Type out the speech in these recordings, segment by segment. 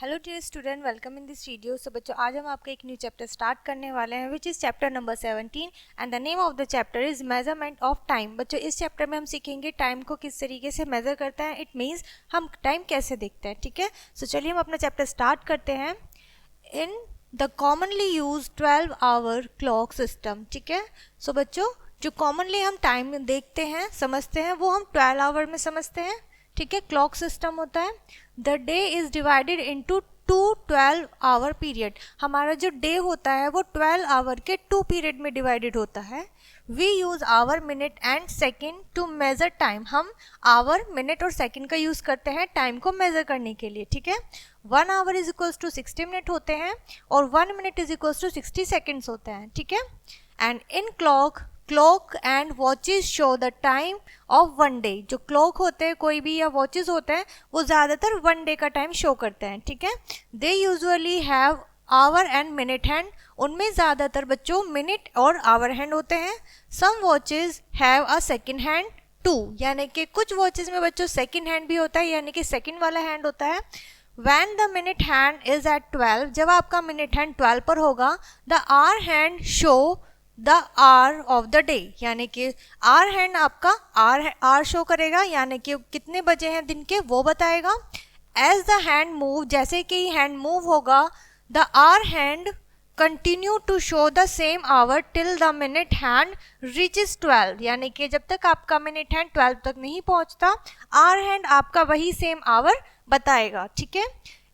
Hello dear student, welcome in this video. So बच्चों, आज हम आपका एक न्यू चैप्टर स्टार्ट करने वाले हैं which is chapter number 17 and the name of the chapter is measurement of time. बच्चों, इस चैप्टर में हम सीखेंगे टाइम को किस तरीके से मेजर करते हैं। इट मीन्स हम टाइम कैसे देखते हैं। ठीक है, सो चलिए हम अपना चैप्टर स्टार्ट करते हैं। In the commonly use 12 hour clock system. ठीक है, सो बच्चों, जो कॉमनली हम टाइम देखते हैं, समझते हैं, वो हम 12 आवर में समझते हैं। ठीक है, क्लॉक सिस्टम होता है। The day is divided into 12 our period. हमारा जो डे होता है वो 12 आवर के 2 पीरियड में डिवाइडेड होता है। We use hour, minute and second to measure time. हम आवर, मिनट और सेकेंड का यूज करते हैं टाइम को मेजर करने के लिए। ठीक है, 1 hour is equals to 60 minute होते हैं और 1 minute is equals to 60 seconds होते हैं। ठीक है, and in clock and watches show the time of one day. जो क्लॉक होते हैं कोई भी या वॉचेज होते हैं वो ज़्यादातर 1 डे का टाइम शो करते हैं। ठीक है, they usually have hour and minute hand. उनमें ज़्यादातर बच्चों मिनट और आवर हैंड होते हैं। Some watches have a second hand too, यानी कि कुछ वॉचेज में बच्चों सेकेंड हैंड भी होता है, यानी कि सेकेंड वाला हैंड होता है। When the minute hand is at 12, जब आपका मिनट हैंड 12 पर होगा, the hour hand show the hour of the day, यानी कि आर हैंड आपका आर शो करेगा, यानी कि कितने बजे हैं दिन के वो बताएगा। एज द हैंड मूव, जैसे कि हैंड मूव होगा, the hour hand continue to show the same hour till the minute hand reaches 12, यानी कि जब तक आपका मिनट हैंड 12 तक नहीं पहुंचता, आर हैंड आपका वही सेम आवर बताएगा। ठीक है,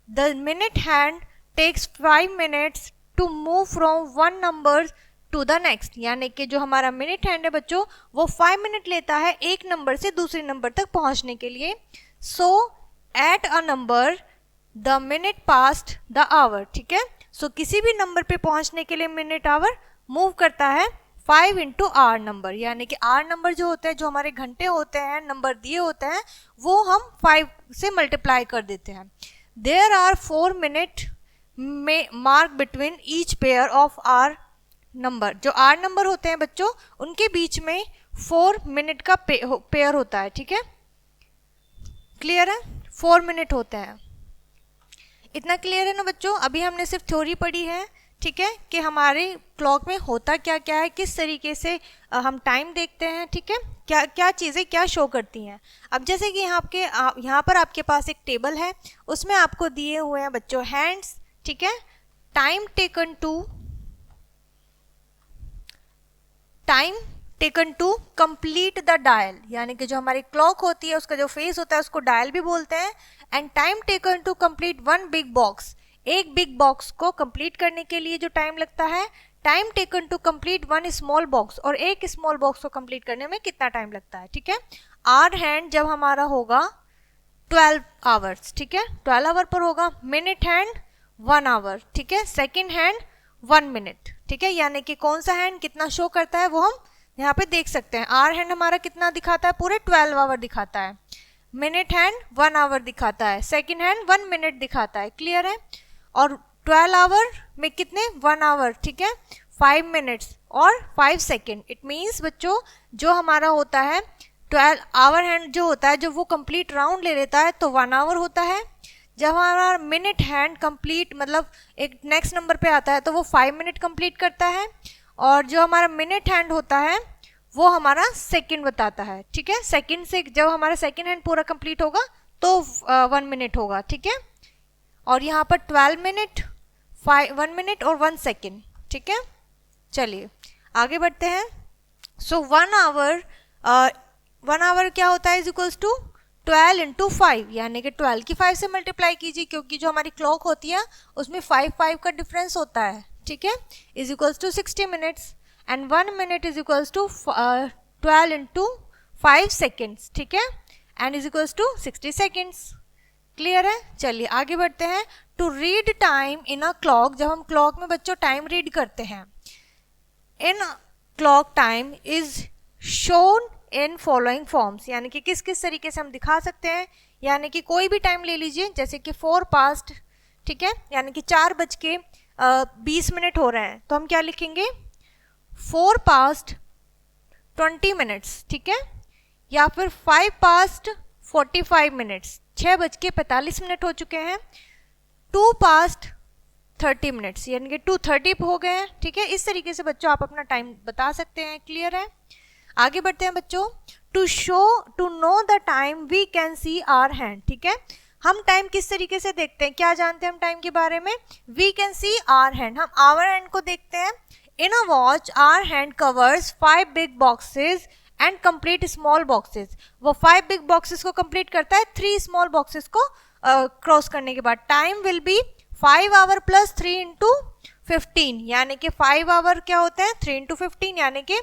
the minute hand takes 5 minutes to move from one number to the next, यानी कि जो हमारा मिनट हैंड है बच्चों वो 5 मिनट लेता है एक नंबर से दूसरे नंबर तक पहुंचने के लिए। So at a number the minute past the hour. ठीक है, सो किसी भी नंबर पे पहुंचने के लिए मिनट आवर मूव करता है 5 इंटू आर नंबर, यानी कि आर नंबर जो होते हैं, जो हमारे घंटे होते हैं, नंबर दिए होते हैं, वो हम 5 से मल्टीप्लाई कर देते हैं। देयर आर 4 मिनट में mark between each pair of hour number. जो आर नंबर होते हैं बच्चों उनके बीच में 4 मिनट का पेयर होता है। ठीक है, क्लियर है, 4 मिनट होते हैं। इतना क्लियर है ना बच्चों। अभी हमने सिर्फ थ्योरी पढ़ी है, ठीक है, कि हमारे क्लॉक में होता क्या क्या है, किस तरीके से हम टाइम देखते हैं। ठीक है, क्या क्या चीज़ें क्या शो करती हैं। अब जैसे कि यहाँ पर आपके पास एक टेबल है, उसमें आपको दिए हुए हैं बच्चों हैंड्स। ठीक है, time taken to complete the dial, यानी कि जो हमारी क्लॉक होती है उसका जो फेस होता है उसको डायल भी बोलते हैं। And time taken to complete one big box, एक बिग बॉक्स को कंप्लीट करने के लिए जो टाइम लगता है। Time taken to complete one small box, और एक स्मॉल बॉक्स को कंप्लीट करने में कितना टाइम लगता है। ठीक है, आर हैंड जब हमारा होगा 12 आवर्स, ठीक है, 12 आवर पर होगा। मिनट हैंड 1 आवर, ठीक है, सेकेंड हैंड 1 मिनट। ठीक है, यानी कि कौन सा हैंड कितना शो करता है वो हम यहाँ पे देख सकते हैं। आर हैंड हमारा कितना दिखाता है, पूरे 12 आवर दिखाता है। मिनट हैंड 1 आवर दिखाता है, सेकेंड हैंड 1 मिनट दिखाता है। क्लियर है, और 12 आवर में कितने, 1 आवर, ठीक है, 5 मिनट्स और 5 सेकेंड। इट मीन्स बच्चों जो हमारा होता है 12 आवर हैंड जो होता है, जब वो कंप्लीट राउंड ले लेता है तो 1 आवर होता है। जब हमारा मिनट हैंड कंप्लीट मतलब एक नेक्स्ट नंबर पे आता है तो वो 5 मिनट कंप्लीट करता है, और जो हमारा मिनट हैंड होता है वो हमारा सेकंड बताता है। ठीक है, सेकंड से जब हमारा सेकंड हैंड पूरा कंप्लीट होगा तो 1 मिनट होगा। ठीक है, और यहाँ पर 12 मिनट, 1 मिनट और 1 सेकेंड। ठीक है, चलिए आगे बढ़ते हैं। सो 1 आवर क्या होता है, इज इक्वल्स टू 12 इंटू 5, यानी कि 12 की 5 से मल्टीप्लाई कीजिए, क्योंकि जो हमारी क्लॉक होती है उसमें 5 का डिफरेंस होता है। ठीक है, is equals to 60 minutes and 1 minute is equals to 12 into 5 seconds. ठीक है, and is equals to 60 seconds. Clear है, चलिए आगे बढ़ते हैं। To read time in a clock, जब हम क्लॉक में बच्चों टाइम रीड करते हैं, in clock time is shown in following forms, यानी कि किस किस तरीके से हम दिखा सकते हैं। यानी कि कोई भी टाइम ले लीजिए, जैसे कि 4 पास्ट, ठीक है, यानी कि 4:20 मिनट हो रहे हैं, तो हम क्या लिखेंगे, 4 पास्ट 20 मिनट्स। ठीक है, या फिर 5 पास्ट 45 मिनट्स, 6:45 मिनट हो चुके हैं। 2:30 यानी कि 2:30 हो गए हैं, ठीक है। इस तरीके से बच्चों आप अपना टाइम बता सकते हैं। क्लियर है? आगे बढ़ते हैं बच्चों। To know the time we can see hour hand, ठीक है। हम टाइम किस तरीके से देखते हैं, क्या जानते हैं हम टाइम के बारे में? We can see hour hand, हम आवर हैंड को देखते हैं। In a watch hour hand covers 5 big boxes and complete small boxes. वो 5 बिग बॉक्सेस को कंप्लीट करता है 3 स्मॉल बॉक्सेस को क्रॉस करने के बाद। Time will be 5 hour plus 3 into 15, यानी कि 5 आवर क्या होते हैं 3 इंटू 15, यानी कि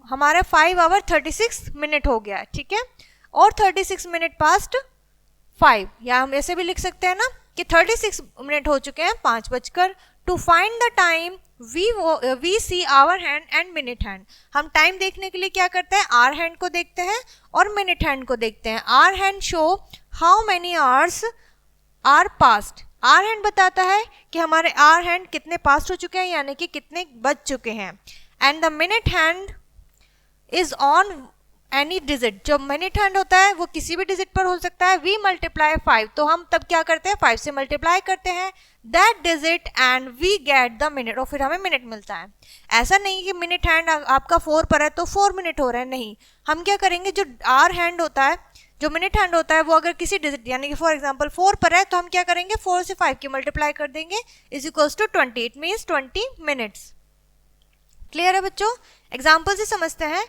हमारा 5 आवर 36 मिनट हो गया है, ठीक है। और 36 मिनट पास्ट 5, या हम ऐसे भी लिख सकते हैं ना कि 36 मिनट हो चुके हैं 5 बजकर। To find the time we see hour hand and minute hand. हम टाइम देखने के लिए क्या करते हैं, आवर हैंड को देखते हैं और मिनट हैंड को देखते हैं। Hour hand show how many hours are past. Hour hand बताता है कि हमारे आवर हैंड कितने पास्ट हो चुके हैं, यानी कि कितने बज चुके हैं। And the minute hand is on any digit. जो मिनट हैंड होता है वो किसी भी डिजिट पर हो सकता है। वी मल्टीप्लाई 5, तो हम तब क्या करते हैं 5 से मल्टीप्लाई करते हैं that digit and we get the minute, और फिर हमें मिनट मिलता है। ऐसा नहीं कि मिनट हैंड आपका 4 पर है तो 4 मिनट हो रहे हैं, नहीं। हम क्या करेंगे, जो आवर हैंड होता है, जो मिनट हैंड होता है, वो अगर किसी डिजिट यानी कि फॉर एग्जांपल 4 पर है तो हम क्या करेंगे 4 से 5 की मल्टीप्लाई कर देंगे is equals to 20, it means 20 minutes. Clear है बच्चों? एग्जाम्पल से समझते हैं।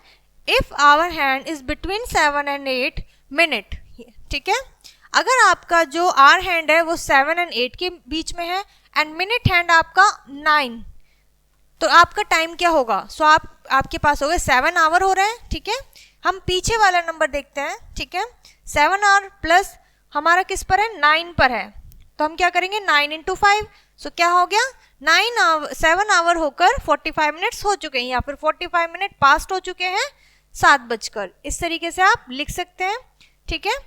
If hour hand is between 7 and 8 minute, ठीक है। अगर आपका जो आवर हैंड है वो 7 and 8 के बीच में है एंड मिनट हैंड आपका 9, तो आपका टाइम क्या होगा? सो आपके पास हो गए 7 आवर हो रहे हैं, ठीक है। हम पीछे वाला नंबर देखते हैं, ठीक है। 7 आवर प्लस हमारा किस पर है, 9 पर है, तो हम क्या करेंगे 9 इंटू 5, सो क्या हो गया 7 आवर होकर 45 मिनट्स हो चुके हैं, या फिर 45 मिनट पास्ट हो चुके हैं 7 बजकर। इस तरीके से आप लिख सकते हैं, ठीक है।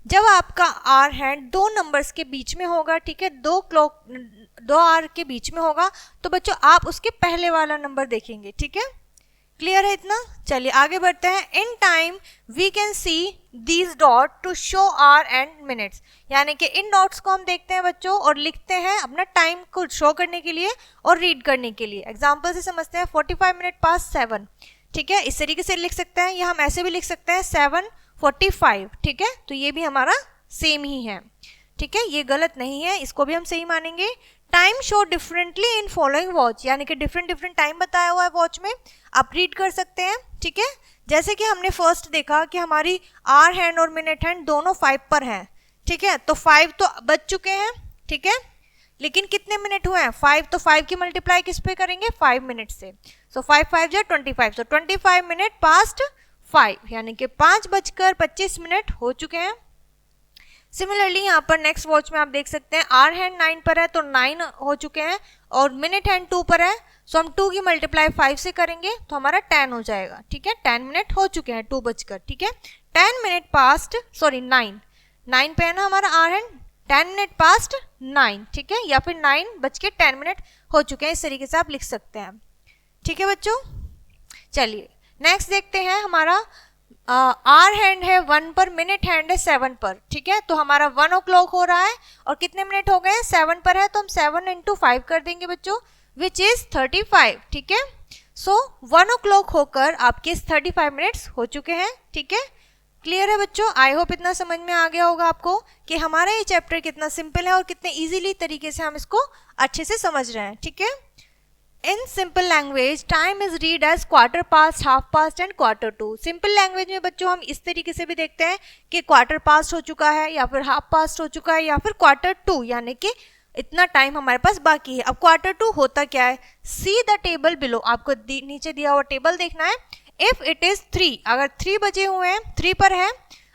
जब आपका आवर हैंड 2 नंबर्स के बीच में होगा, ठीक है, 2 आवर के बीच में होगा, तो बच्चों आप उसके पहले वाला नंबर देखेंगे, ठीक है। क्लियर है इतना? चलिए आगे बढ़ते हैं। In time we can see these dot to show hour and minutes, यानी कि इन डॉट्स को हम देखते हैं बच्चों और लिखते हैं अपना टाइम को शो करने के लिए और रीड करने के लिए। एग्जाम्पल से समझते हैं। 45 मिनट पास 7, ठीक है, इस तरीके से लिख सकते हैं, या हम ऐसे भी लिख सकते हैं 7:45, ठीक है। तो ये भी हमारा सेम ही है, ठीक है, ये गलत नहीं है, इसको भी हम सही मानेंगे। Time show differently in following watch, यानी कि डिफरेंट टाइम बताया हुआ है वॉच में, आप रीड कर सकते हैं, ठीक है। जैसे कि हमने फर्स्ट देखा कि हमारी आवर हैंड और मिनट हैंड दोनों 5 पर हैं, ठीक है, तो 5 तो बज चुके हैं, ठीक है, लेकिन कितने मिनट हुए हैं 5, तो 5 की मल्टीप्लाई किस पे करेंगे 5 मिनट से। सो 5 5 जा 25, सो 25 मिनट पास्ट 5, यानी कि 5:25 हो चुके हैं। सिमिलरली यहाँ पर नेक्स्ट वॉच में आप देख सकते हैं आवर हैंड 9 पर है तो 9 हो चुके हैं, और मिनट हैंड 2 पर है, सो हम 2 की मल्टीप्लाई 5 से करेंगे तो हमारा 10 हो जाएगा, ठीक है। 10 मिनट हो चुके हैं 2 बजकर, ठीक है। 10 मिनट पास्ट 9 पे है ना हमारा आवर हैंड, 10 मिनट पास्ट 9, ठीक है, या फिर 9:10 हो चुके हैं। इस तरीके से आप लिख सकते हैं, ठीक है बच्चों। चलिए नेक्स्ट देखते हैं। हमारा आवर हैंड है 1 पर, मिनट हैंड है 7 पर, ठीक है, तो हमारा 1 o'clock हो रहा है और कितने मिनट हो गए हैं 7 पर है, तो हम 7 इंटू 5 कर देंगे बच्चों, विच इज 35, ठीक है। सो 1 o'clock होकर आपके 35 मिनट्स हो चुके हैं, ठीक है। क्लियर है बच्चों? आई होप इतना समझ में आ गया होगा आपको कि हमारा ये चैप्टर कितना सिंपल है और कितने इजीली तरीके से हम इसको अच्छे से समझ रहे हैं, ठीक है। In simple language time is read as quarter past, half past and quarter to. Simple language में बच्चों हम इस तरीके से भी देखते हैं कि क्वार्टर पास्ट हो चुका है, या फिर हाफ पास्ट हो चुका है, या फिर क्वार्टर टू, यानी कि इतना टाइम हमारे पास बाकी है। अब क्वार्टर टू होता क्या है, सी द टेबल बिलो, आपको नीचे दिया हुआ टेबल देखना है। इफ इट इज 3, अगर 3 बजे हुए हैं, 3 पर है,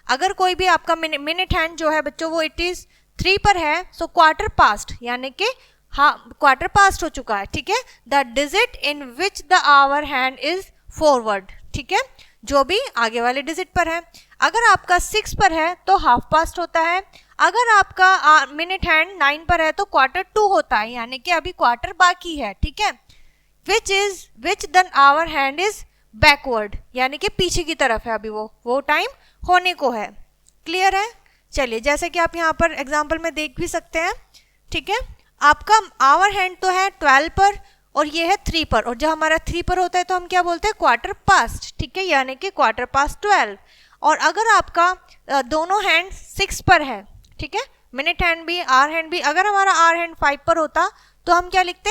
अगर कोई भी आपका मिनट हैंड जो है बच्चों वो इट इज 3 पर है, सो क्वार्टर पास्ट, यानी कि हाँ क्वार्टर पास्ट हो चुका है, ठीक है। The digit in which the hour hand is forward, ठीक है, जो भी आगे वाले डिजिट पर है। अगर आपका 6 पर है तो हाफ पास्ट होता है, अगर आपका मिनट हैंड 9 पर है तो क्वार्टर टू होता है, यानी कि अभी क्वार्टर बाकी है, ठीक है। Which the hour hand is backward, यानी कि पीछे की तरफ है, अभी वो टाइम होने को है। क्लियर है? चलिए जैसे कि आप यहाँ पर एग्जाम्पल में देख भी सकते हैं, ठीक है। आपका आवर हैंड तो है 12 पर और ये है 3 पर, और जब हमारा 3 पर होता है तो हम क्या बोलते हैं, क्वार्टर पास्ट, ठीक है, यानी कि क्वार्टर पास्ट 12। और अगर आपका दोनों हैंड 6 पर है, ठीक है, मिनट हैंड भी आवर हैंड भी, अगर हमारा आवर हैंड 5 पर होता तो हम क्या लिखते,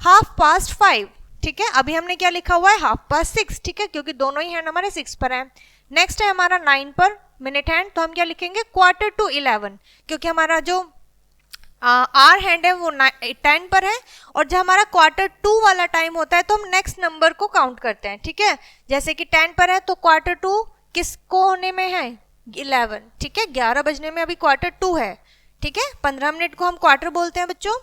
हाफ पास्ट 5, ठीक है। अभी हमने क्या लिखा हुआ है, हाफ पास्ट 6, ठीक है, क्योंकि दोनों ही हैंड हमारे 6 पर हैं। नेक्स्ट है हमारा 9 पर मिनट हैंड, तो हम क्या लिखेंगे, क्वार्टर टू 11, क्योंकि हमारा जो आर हैंड है वो 10 पर है, और जब हमारा क्वार्टर 2 वाला टाइम होता है तो हम नेक्स्ट नंबर को काउंट करते हैं, ठीक है। जैसे कि 10 पर है तो क्वार्टर 2 किसको होने में है, 11, ठीक है, 11 बजने में अभी क्वार्टर 2 है, ठीक है। 15 मिनट को हम क्वार्टर बोलते हैं बच्चों।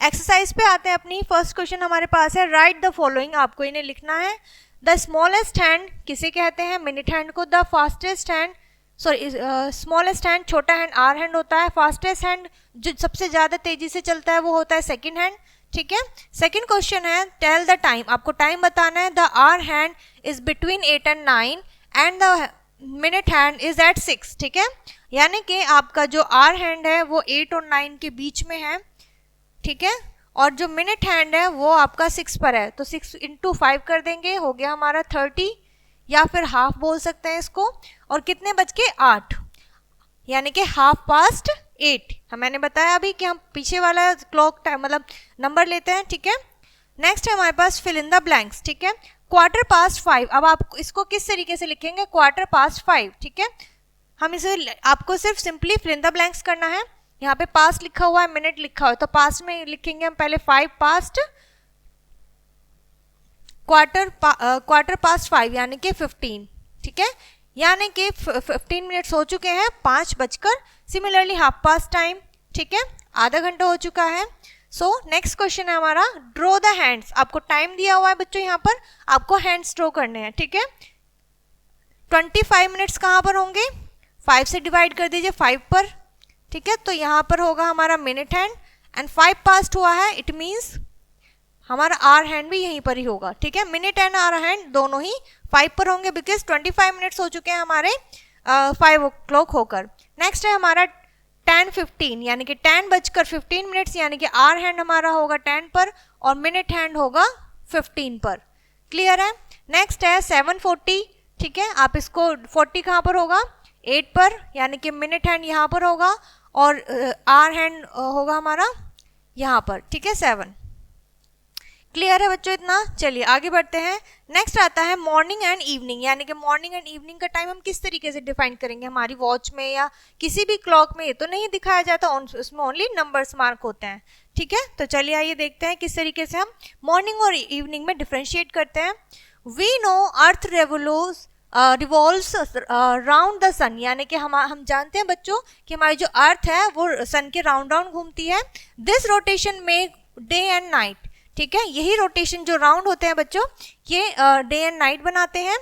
एक्सरसाइज पे आते हैं अपनी। फर्स्ट क्वेश्चन हमारे पास है, राइट द फॉलोइंग, आपको इन्हें लिखना है। द स्मॉलेस्ट हैंड किसे कहते हैं, मिनट हैंड को। The fastest hand, sorry smallest hand छोटा हैंड आर हैंड होता है। फास्टेस्ट हैंड जो सबसे ज्यादा तेजी से चलता है वो होता है सेकंड हैंड, ठीक है। सेकंड क्वेश्चन है, टेल द टाइम, आपको टाइम बताना है। The hour hand is between 8 and 9 and the minute hand is at 6, ठीक है, यानी कि आपका जो आर हैंड है वो 8 और 9 के बीच में है, ठीक है, और जो मिनट हैंड है वो आपका 6 पर है, तो 6 × 5 कर देंगे, हो गया हमारा 30, या फिर हाफ बोल सकते हैं इसको। और कितने बज के 8, यानी कि हाफ पास्ट 8। मैंने बताया अभी कि हम पीछे वाला क्लॉक टाइम मतलब नंबर लेते हैं, ठीक है। नेक्स्ट है हमारे पास फिल इन द ब्लैंक्स, ठीक है। क्वार्टर पास्ट 5, अब आप इसको किस तरीके से लिखेंगे, क्वार्टर पास्ट 5, ठीक है। हम इसे, आपको सिर्फ simply fill in the blanks करना है। यहाँ पे पास्ट लिखा हुआ है, मिनट लिखा हुआ है, तो पास्ट में लिखेंगे हम पहले 5 पास्ट, क्वार्टर पास्ट 5 यानी कि 15, ठीक है, यानी कि 15 मिनट्स हो चुके हैं 5 बजकर। सिमिलरली हाफ पास्ट टाइम, ठीक है, आधा घंटा हो चुका है। सो नेक्स्ट क्वेश्चन है हमारा, ड्रॉ द हैंड्स, आपको टाइम दिया हुआ है बच्चों, यहाँ पर आपको हैंड्स ड्रॉ करने हैं, ठीक है। 25 मिनट्स कहाँ पर होंगे, 5 से डिवाइड कर दीजिए 5 पर, ठीक है, तो यहाँ पर होगा हमारा मिनट हैंड, एंड 5 पास्ट हुआ है, इट मीन्स हमारा आर हैंड भी यहीं पर ही होगा, ठीक है। मिनट एंड आर हैंड दोनों ही 5 पर होंगे, बिकॉज 25 मिनट्स हो चुके हैं हमारे 5 o'clock होकर। नेक्स्ट है हमारा 10:15, यानी कि 10 बजकर 15 मिनट्स, यानी कि आर हैंड हमारा होगा 10 पर और मिनट हैंड होगा 15 पर। क्लियर है। नेक्स्ट है 7:40, ठीक है, आप इसको 40 कहाँ पर होगा, 8 पर, यानी कि मिनट हैंड यहाँ पर होगा और आर हैंड होगा हमारा यहाँ पर, ठीक है, 7। क्लियर है बच्चों इतना। चलिए आगे बढ़ते हैं। नेक्स्ट आता है मॉर्निंग एंड इवनिंग, यानी कि मॉर्निंग एंड इवनिंग का टाइम हम किस तरीके से डिफाइन करेंगे, हमारी वॉच में या किसी भी क्लॉक में ये तो नहीं दिखाया जाता, उसमें ओनली नंबर्स मार्क होते हैं, ठीक है। तो चलिए आइए देखते हैं किस तरीके से हम मॉर्निंग और इवनिंग में डिफ्रेंशिएट करते हैं। We know earth revolves round the sun, यानी कि हम जानते हैं बच्चों कि हमारी जो अर्थ है वो सन के राउंड राउंड घूमती है। This rotation make day and night, ठीक है, यही रोटेशन जो राउंड होते हैं बच्चों ये डे एंड नाइट बनाते हैं।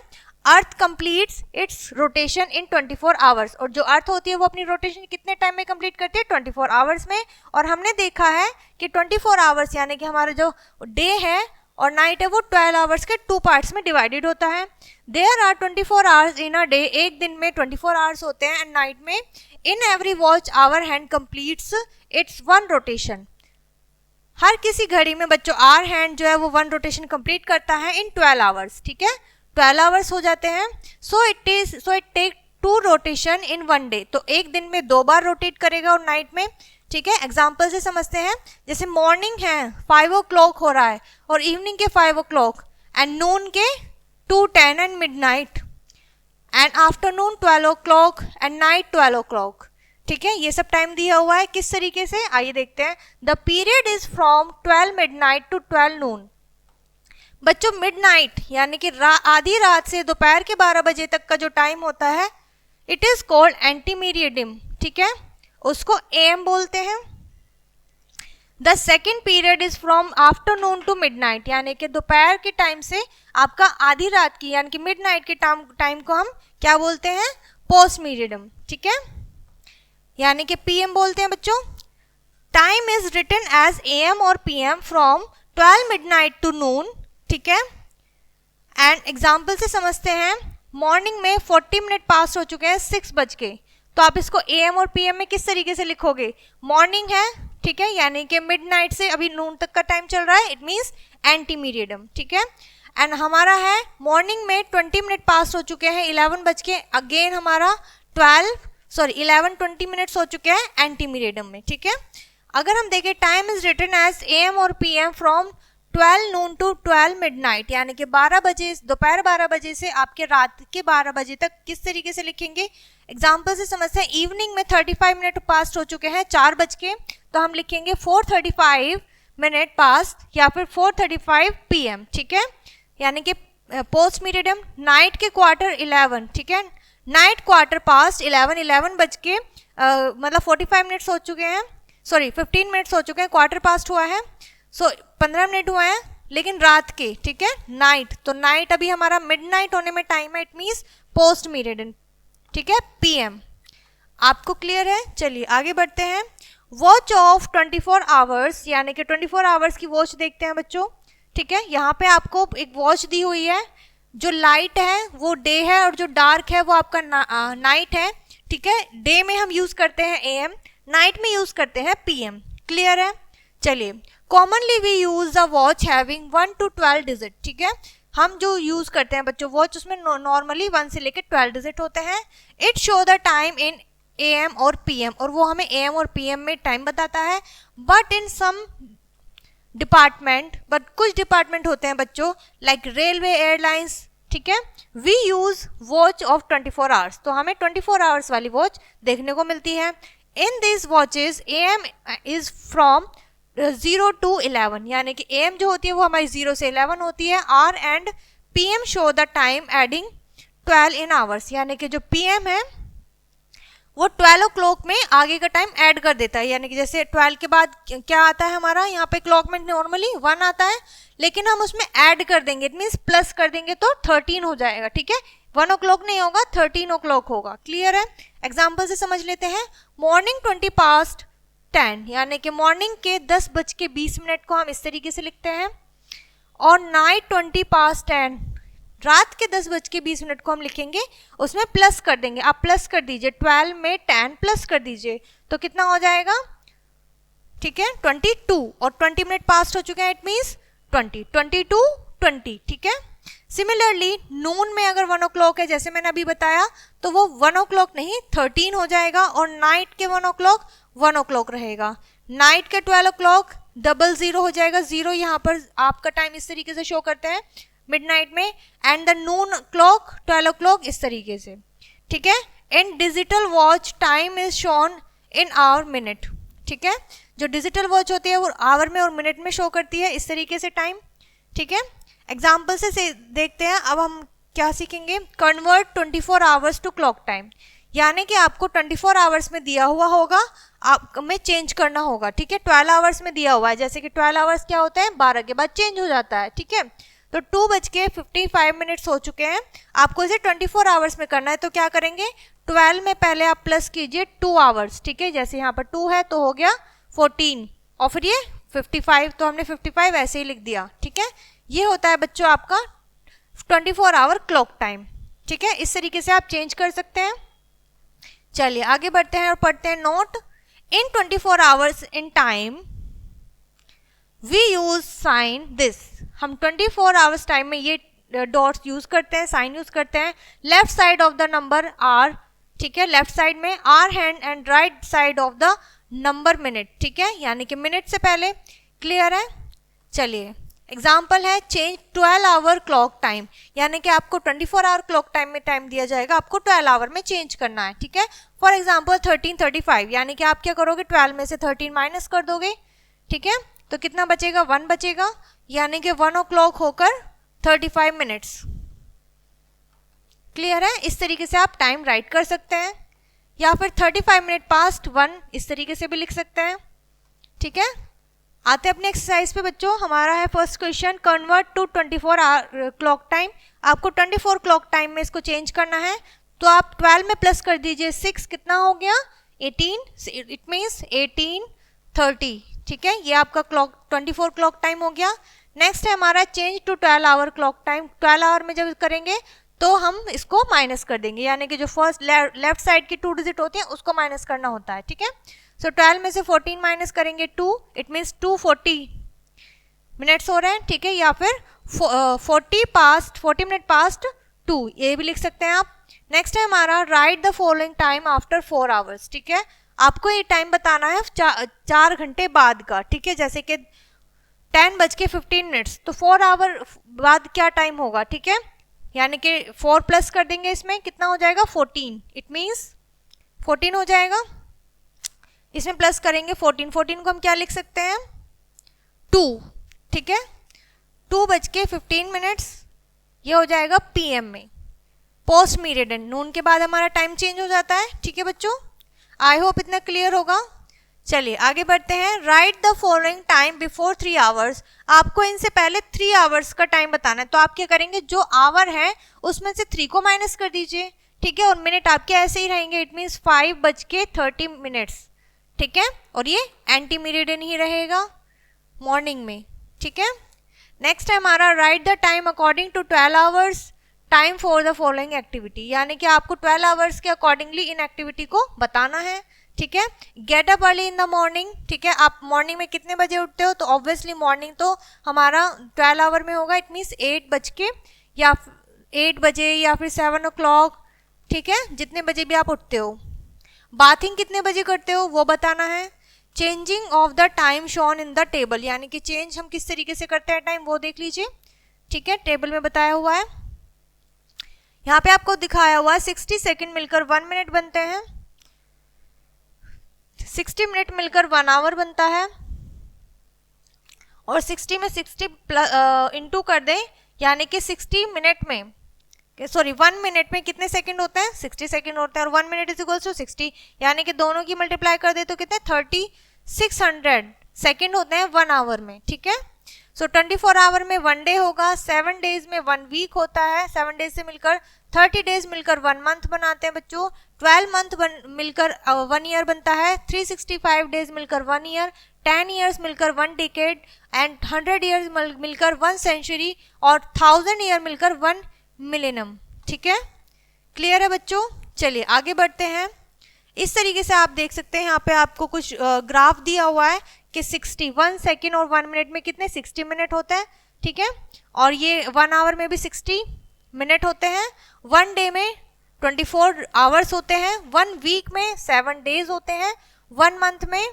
Earth completes its rotation in 24 hours, और जो अर्थ होती है वो अपनी रोटेशन कितने टाइम में कंप्लीट करती है, 24 आवर्स में। और हमने देखा है कि 24 आवर्स यानी कि हमारा जो डे है और नाइट है वो 12 आवर्स के 2 पार्ट्स में डिवाइडेड होता है। There are 24 hours in a day, एक दिन में 24 आवर्स होते हैं, एंड नाइट में in every watch hour hand completes its 1 rotation. हर किसी घड़ी में बच्चों आर हैंड जो है वो 1 रोटेशन कंप्लीट करता है इन 12 आवर्स, ठीक है, 12 आवर्स हो जाते हैं। So it take 2 rotation in 1 day, तो एक दिन में 2 बार रोटेट करेगा और नाइट में, ठीक है। एग्जाम्पल से समझते हैं, जैसे मॉर्निंग है 5 o'clock हो रहा है और इवनिंग के 5 o'clock, एंड नून के 2:10 and midnight, and afternoon 12 o'clock and night 12 o'clock, ठीक है। ये सब टाइम दिया हुआ है किस तरीके से, आइए देखते हैं। The period is from 12 midnight to 12 noon। बच्चों मिडनाइट यानी कि आधी रात से दोपहर के 12 बजे तक का जो टाइम होता है, इट इज कॉल्ड एंटीमीरियडिम, ठीक है, उसको एम बोलते हैं। The second period is from afternoon to midnight, यानी कि दोपहर के टाइम से आपका आधी रात की यानी कि मिडनाइट के टाइम को हम क्या बोलते हैं, पोस्ट मीरियडिम, ठीक है, यानी कि पीएम बोलते हैं बच्चों। Time is written as AM और PM from 12 midnight to noon, ठीक है। एंड एग्जाम्पल से समझते हैं, मॉर्निंग में 40 मिनट पास हो चुके हैं 6 बज के, तो आप इसको एएम और पीएम में किस तरीके से लिखोगे, मॉर्निंग है ठीक है, यानी कि मिडनाइट से अभी नून तक का टाइम चल रहा है, इट मीन्स एंटी मीरियडम, ठीक है। एंड हमारा है मॉर्निंग में 20 मिनट पास हो चुके हैं, 11 बज के अगेन हमारा 11-20 मिनट्स हो चुके हैं एंटी मीरियडम में, ठीक है। अगर हम देखें time is written as AM और PM from 12 noon to 12 midnight, यानी कि 12 बजे, दोपहर 12 बजे से आपके रात के 12 बजे तक किस तरीके से लिखेंगे। एग्जाम्पल से समझते हैं, इवनिंग में 35 मिनट पास हो चुके हैं 4 बज के, तो हम लिखेंगे 4:35 मिनट पास या फिर 4:35 PM, ठीक है। यानी कि पोस्ट मीरियडम नाइट के 11:15, ठीक है, नाइट 11:15 बज के मतलब 45 मिनट्स हो चुके हैं, सॉरी 15 मिनट्स हो चुके हैं, क्वार्टर पास्ट हुआ है, सो 15 मिनट हुए हैं, लेकिन रात के, ठीक है, नाइट, तो नाइट अभी हमारा मिडनाइट होने में टाइम है, इट मीन्स पोस्ट मीरियडम, ठीक है, PM। आपको क्लियर है? चलिए आगे बढ़ते हैं। वॉच ऑफ 24 आवर्स, यानी कि 24 आवर्स की वॉच देखते हैं बच्चों, ठीक है। यहाँ पे आपको एक वॉच दी हुई है, जो लाइट है वो डे है और जो डार्क है वो आपका नाइट है, ठीक है। डे में हम यूज करते हैं AM, नाइट में यूज करते हैं PM, क्लियर है। चलिए, commonly we use a watch having 1 to 12 digit, ठीक है। हम जो यूज करते हैं बच्चों वॉच, उसमें नॉर्मली 1 से लेकर 12 डिजिट होते हैं। It show the time in AM और PM, और वो हमें AM और PM में टाइम बताता है। But in some department, but कुछ डिपार्टमेंट होते हैं बच्चों, लाइक रेलवे, एयरलाइंस, ठीक है, we use watch of 24 hours, तो हमें 24 आवर्स वाली वॉच देखने को मिलती है। In this watches AM is from 0 to 11, यानी कि AM जो होती है वो हमारी 0 से 11 होती है। R and PM show the time adding 12 in hours, यानी कि जो PM है वो 12 o'clock में आगे का टाइम ऐड कर देता है, यानी कि जैसे 12 के बाद क्या आता है हमारा यहाँ पे क्लॉक में नॉर्मली 1 आता है, लेकिन हम उसमें ऐड कर देंगे, इट मीन्स प्लस कर देंगे तो 13 हो जाएगा, ठीक है। 1 o'clock नहीं होगा, 13 o'clock होगा, क्लियर है। एग्जाम्पल से समझ लेते हैं। मॉर्निंग 20 past 10, यानी कि मॉर्निंग के 10:20 को हम इस तरीके से लिखते हैं, और नाइट 20 past 10, रात के 10:20 को हम लिखेंगे, उसमें प्लस कर देंगे। आप प्लस कर दीजिए, 12 में 10 प्लस कर दीजिए तो कितना हो जाएगा, ठीक है, 22, और 20 मिनट पास हो चुके हैं, इट मीन्स 20, ठीक है। सिमिलरली नून में अगर 1 o'clock है, जैसे मैंने अभी बताया, तो वो 1 o'clock नहीं 13 हो जाएगा, और नाइट के 1 o'clock 1 o'clock रहेगा। नाइट के 12 o'clock 00 हो जाएगा, 0 यहाँ पर आपका टाइम इस तरीके से शो करते हैं मिडनाइट में, and the Noon clock 12 o'clock इस तरीके से, ठीक है। इन digital watch time is shown in our minute, ठीक है, जो डिजिटल वॉच होती है वो आवर में और मिनट में शो करती है इस तरीके से टाइम, ठीक है। एग्जाम्पल से देखते हैं। अब हम क्या सीखेंगे, convert 24 hours to clock time, यानी कि आपको 24 आवर्स में दिया हुआ होगा, आप में चेंज करना होगा, ठीक है। 12 आवर्स में दिया हुआ है, जैसे कि 12 आवर्स क्या होते हैं, 12 के बाद चेंज हो जाता है, ठीक है। तो 2:55 हो चुके हैं, आपको इसे 24 आवर्स में करना है, तो क्या करेंगे, 12 में पहले आप प्लस कीजिए 2 आवर्स, ठीक है, जैसे यहाँ पर 2 है तो हो गया 14, और फिर ये 55, तो हमने 55 ऐसे ही लिख दिया, ठीक है। ये होता है बच्चों आपका 24 आवर क्लॉक टाइम, ठीक है। इस तरीके से आप चेंज कर सकते हैं। चलिए आगे बढ़ते हैं और पढ़ते हैं note. In 24 hours in time we use sign this, हम 24 आवर्स टाइम में ये डॉट्स यूज करते हैं, साइन यूज करते हैं। Left side of the number hour, ठीक है, लेफ्ट साइड में hour hand and right side of the number minute, ठीक है, यानी कि मिनट से पहले, क्लियर है। चलिए एग्जाम्पल है, चेंज 12 आवर क्लॉक टाइम, यानी कि आपको 24 आवर क्लॉक टाइम में टाइम दिया जाएगा, आपको 12 आवर में चेंज करना है, ठीक है। फॉर एग्जाम्पल 13:35, यानी कि आप क्या करोगे, 12 में से 13 माइनस कर दोगे, ठीक है, तो कितना बचेगा, 1 बचेगा, यानी कि 1 o'clock होकर 35 मिनट्स, क्लियर है। इस तरीके से आप टाइम राइट कर सकते हैं, या फिर 35 मिनट पास्ट 1 इस तरीके से भी लिख सकते हैं, ठीक है। आते हैं अपने एक्सरसाइज पे बच्चों। हमारा है first question, convert to 24 hour clock time, आपको 24 क्लॉक टाइम में इसको चेंज करना है, तो आप 12 में प्लस कर दीजिए 6, कितना हो गया 18, इट मीन्स 18:30, ठीक है, ये आपका क्लॉक 24 क्लॉक टाइम हो गया। नेक्स्ट है हमारा change to 12 hour clock time, 12 hour में जब करेंगे तो हम इसको माइनस कर देंगे, यानी कि जो फर्स्ट लेफ्ट साइड की 2 डिजिट होती है उसको माइनस करना होता है, ठीक है। सो 12 में से 14 माइनस करेंगे 2, इट मीन्स 240 मिनट्स हो रहे हैं, ठीक है, या फिर 40 मिनट पास्ट 2, ये भी लिख सकते हैं आप। नेक्स्ट है हमारा write the following time after 4 hours, ठीक है, आपको ये टाइम बताना है 4 घंटे बाद का, ठीक है, जैसे कि 10:15, तो 4 आवर बाद क्या टाइम होगा, ठीक है, यानी कि 4 प्लस कर देंगे, इसमें कितना हो जाएगा 14, इट मीन्स 14 हो जाएगा, इसमें प्लस करेंगे 14 को हम क्या लिख सकते हैं 2, ठीक है, 2:15, ये हो जाएगा पीएम में, पोस्ट मीरिडियन, नून के बाद हमारा टाइम चेंज हो जाता है, ठीक है बच्चों, आई होप इतना क्लियर होगा। चलिए आगे बढ़ते हैं। Right the following time before 3 hours, आपको इनसे पहले 3 आवर्स का टाइम बताना है, तो आप क्या करेंगे, जो आवर है उसमें से 3 को माइनस कर दीजिए, ठीक है, और मिनट आपके ऐसे ही रहेंगे, इट मीन्स 5:30, ठीक है, और ये एंटी मीरिडियन ही रहेगा मॉर्निंग में, ठीक है। नेक्स्ट है हमारा write the time according to 12 hours time for the following activity, यानी कि आपको 12 आवर्स के अकॉर्डिंगली इन एक्टिविटी को बताना है, ठीक है। Get up early in the morning, ठीक है, आप मॉर्निंग में कितने बजे उठते हो, तो ऑब्वियसली मॉर्निंग तो हमारा 12 आवर में होगा, इट मीन्स 8 बजे या फिर 7 o'clock, ठीक है, जितने बजे भी आप उठते हो। बाथिंग कितने बजे करते हो वो बताना है। Changing of the time shown in the table, यानी कि चेंज हम किस तरीके से करते हैं टाइम वो देख लीजिए, ठीक है, टेबल में बताया हुआ है, यहाँ पे आपको दिखाया हुआ है 60 सेकंड मिलकर 1 मिनट बनते हैं, 60 मिनट मिलकर 1 आवर बनता है, और 60 में 60 इंटू कर दें, यानी कि 60 मिनट में 1 मिनट में कितने सेकंड होते हैं 60 सेकंड होते हैं, और 1 मिनट इज इक्वल्स टू 60, यानी कि दोनों की मल्टीप्लाई कर दे तो कितने 3600 सेकंड होते हैं 1 आवर में, ठीक है। सो 24 आवर में 1 डे होगा, 7 डेज में 1 वीक होता है, 7 डेज से मिलकर 30 डेज मिलकर 1 मंथ बनाते हैं बच्चों, 12 मंथ मिलकर 1 ईयर बनता है, 365 डेज मिलकर 1 ईयर, 10 ईयर्स मिलकर 1 डिकेड, एंड 100 ईयर्स मिलकर 1 सेंचुरी, और 1000 ईयर मिलकर 1 मिलेनियम, ठीक है, क्लियर है बच्चों। चलिए आगे बढ़ते हैं। इस तरीके से आप देख सकते हैं, यहाँ पे आपको कुछ ग्राफ दिया हुआ है कि 61 सेकेंड और 1 मिनट में कितने 60 मिनट होते हैं, ठीक है, और ये 1 आवर में भी 60 मिनट होते हैं, 1 डे में 24 आवर्स होते हैं, 1 वीक में 7 डेज होते हैं, 1 मंथ में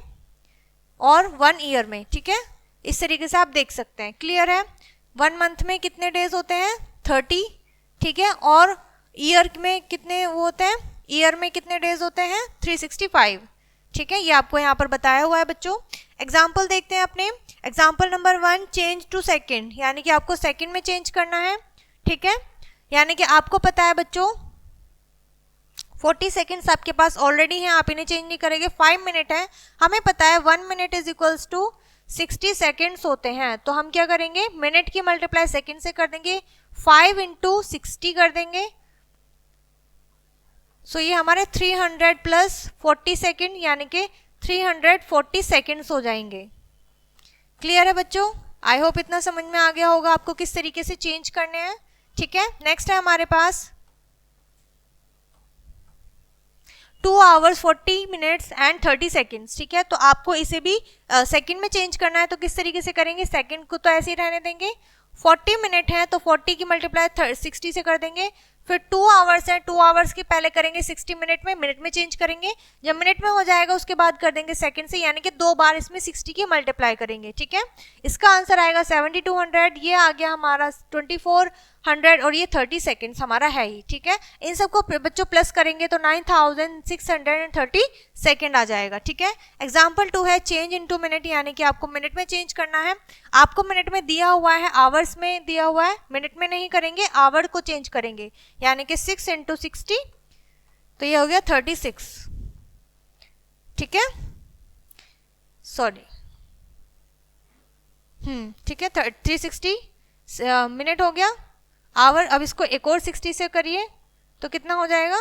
और 1 ईयर में, ठीक है, इस तरीके से आप देख सकते हैं, क्लियर है। 1 मंथ में कितने डेज होते हैं 30, ठीक है, और ईयर में कितने वो होते हैं, ईयर में कितने डेज होते हैं 365, ठीक है, ये आपको यहाँ पर बताया हुआ है बच्चों। एग्जाम्पल देखते हैं अपने, example number 1 change to second, यानी कि आपको सेकेंड में चेंज करना है, ठीक है, यानी कि आपको पता है बच्चों 40 सेकेंड्स आपके पास ऑलरेडी हैं, आप इन्हें चेंज नहीं करेंगे, 5 मिनट है, हमें पता है 1 minute is equals to 60 seconds होते हैं, तो हम क्या करेंगे मिनट की मल्टीप्लाई सेकेंड से कर देंगे, 5 इंटू 60 कर देंगे, सो ये हमारे 300 प्लस 40 सेकेंड, यानी कि 340 सेकेंड्स हो जाएंगे, क्लियर है बच्चों। आई होप इतना समझ में आ गया होगा आपको किस तरीके से चेंज करने हैं, ठीक है। नेक्स्ट है हमारे पास 2 आवर्स 40 मिनट्स एंड 30 सेकेंड्स, ठीक है, तो आपको इसे भी सेकंड में चेंज करना है, तो किस तरीके से करेंगे, सेकंड को तो ऐसे ही रहने देंगे, 40 मिनट है तो 40 की मल्टीप्लाई 60 से कर देंगे, फिर 2 आवर्स है, 2 आवर्स की पहले करेंगे 60 मिनट में चेंज करेंगे, जब मिनट में हो जाएगा उसके बाद कर देंगे सेकंड से, यानी कि 2 बार इसमें 60 की मल्टीप्लाई करेंगे, ठीक है। इसका आंसर आएगा 7200, ये आ गया हमारा 2400, और ये 30 सेकेंड्स हमारा है ही, ठीक है। इन सबको बच्चों प्लस करेंगे तो 9630 सेकेंड आ जाएगा, ठीक है। एग्जाम्पल 2 है चेंज इनटू मिनट, यानी कि आपको मिनट में चेंज करना है, आपको मिनट में दिया हुआ है, आवर्स में दिया हुआ है, मिनट में नहीं करेंगे, आवर को चेंज करेंगे, यानी कि 6 इंटू 60, तो ये हो गया 36, ठीक है, सॉरी, ठीक है, 360 मिनट हो गया, आवर, अब इसको एक और 60 से करिए तो कितना हो जाएगा,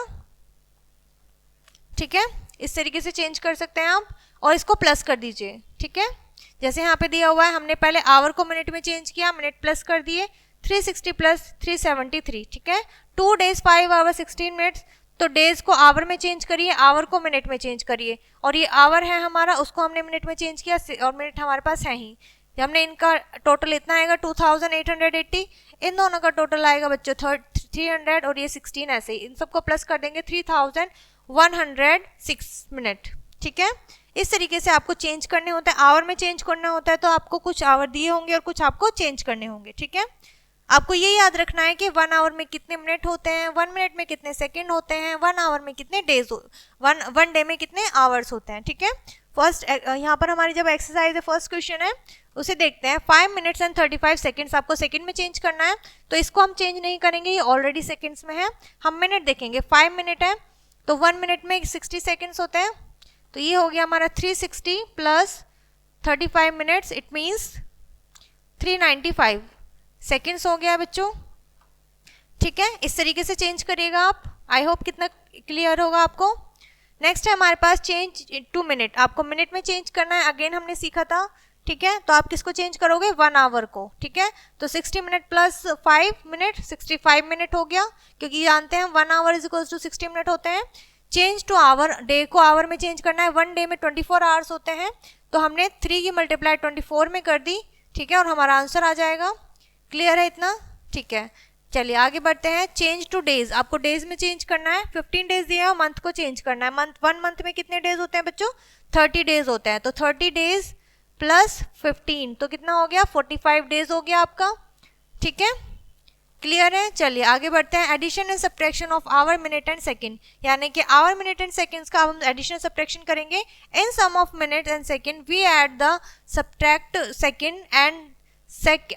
ठीक है, इस तरीके से चेंज कर सकते हैं आप, और इसको प्लस कर दीजिए, ठीक है, जैसे यहाँ पे दिया हुआ है, हमने पहले आवर को मिनट में चेंज किया, मिनट प्लस कर दिए, 360 प्लस 373, ठीक है, 2 days 5 hours 16 minutes, तो डेज को आवर में चेंज करिए, आवर को मिनट में चेंज करिए, और ये आवर है हमारा, उसको हमने मिनट में चेंज किया और मिनट हमारे पास है ही। हमने इनका टोटल इतना आएगा 2880, इन दोनों का टोटल आएगा बच्चों 300 और ये 16, ऐसे ही इन सबको प्लस कर देंगे 3106 मिनट। ठीक है, इस तरीके से आपको चेंज करने होते हैं। आवर में चेंज करना होता है तो आपको कुछ आवर दिए होंगे और कुछ आपको चेंज करने होंगे। ठीक है, आपको ये याद रखना है कि 1 आवर में कितने मिनट होते हैं, 1 मिनट में कितने सेकंड होते हैं, 1 आवर में कितने डेज, 1 डे में कितने आवर्स होते हैं। ठीक है, फर्स्ट यहाँ पर हमारी जब एक्सरसाइज है, फर्स्ट क्वेश्चन है, उसे देखते हैं। 5 मिनट्स एंड 35 सेकंड्स आपको सेकंड में चेंज करना है, तो इसको हम चेंज नहीं करेंगे, ये ऑलरेडी सेकंड्स में है। हम मिनट देखेंगे, 5 मिनट है तो 1 मिनट में 60 सेकंड्स होते हैं, तो ये हो गया हमारा 360 plus 35 minutes, it means 395 seconds हो गया बच्चों। ठीक है, इस तरीके से चेंज करिएगा आप। आई होप कितना क्लियर होगा आपको। नेक्स्ट है हमारे पास चेंज टू मिनट, आपको मिनट में चेंज करना है, अगेन हमने सीखा था। ठीक है, तो आप किसको चेंज करोगे, 1 आवर को। ठीक है, तो 60 मिनट प्लस 5 मिनट 65 मिनट हो गया, क्योंकि जानते हैं 1 hour is equal to 60 minute होते हैं। चेंज टू आवर, डे को आवर में चेंज करना है, 1 डे में 24 आवर्स होते हैं, तो हमने 3 की मल्टीप्लाई 24 में कर दी। ठीक है, और हमारा आंसर आ जाएगा। क्लियर है इतना? ठीक है, चलिए आगे बढ़ते हैं। चेंज टू डेज, आपको डेज में चेंज करना है, 15 डेज दिया है, मंथ को चेंज करना है। मंथ 1 मंथ में कितने डेज होते हैं बच्चों, 30 डेज होते हैं, तो 30 डेज प्लस 15 तो कितना हो गया, 45 डेज हो गया आपका। ठीक है, क्लियर है? चलिए आगे बढ़ते हैं। Addition and subtraction of hour, minute and second, यानी कि आवर, मिनट एंड सेकंड्स का हम एडिशन सब्ट्रैक्शन करेंगे। In sum of minute and second we add the subtract second and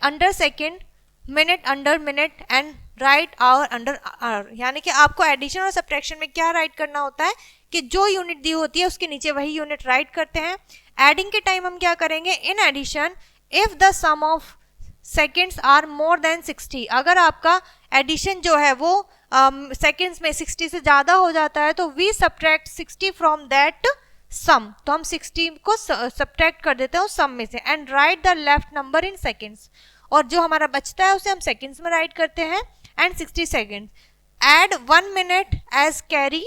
under second, minute under minute and right hour under hour. यानी कि आपको addition और subtraction में क्या राइट करना होता है कि जो यूनिट दी होती है उसके नीचे वही यूनिट राइट करते हैं। एडिंग के टाइम हम क्या करेंगे, in addition if the sum of seconds are more than 60, अगर आपका एडिशन जो है वो सेकेंड्स में 60 से ज़्यादा हो जाता है तो we subtract 60 from that sum, तो हम 60 को सब्ट्रैक्ट कर देते हैं उस सम में से, and right the left number in seconds, और जो हमारा बचता है उसे हम सेकेंड्स में राइट करते हैं, and 60 second. Add 1 minute as carry,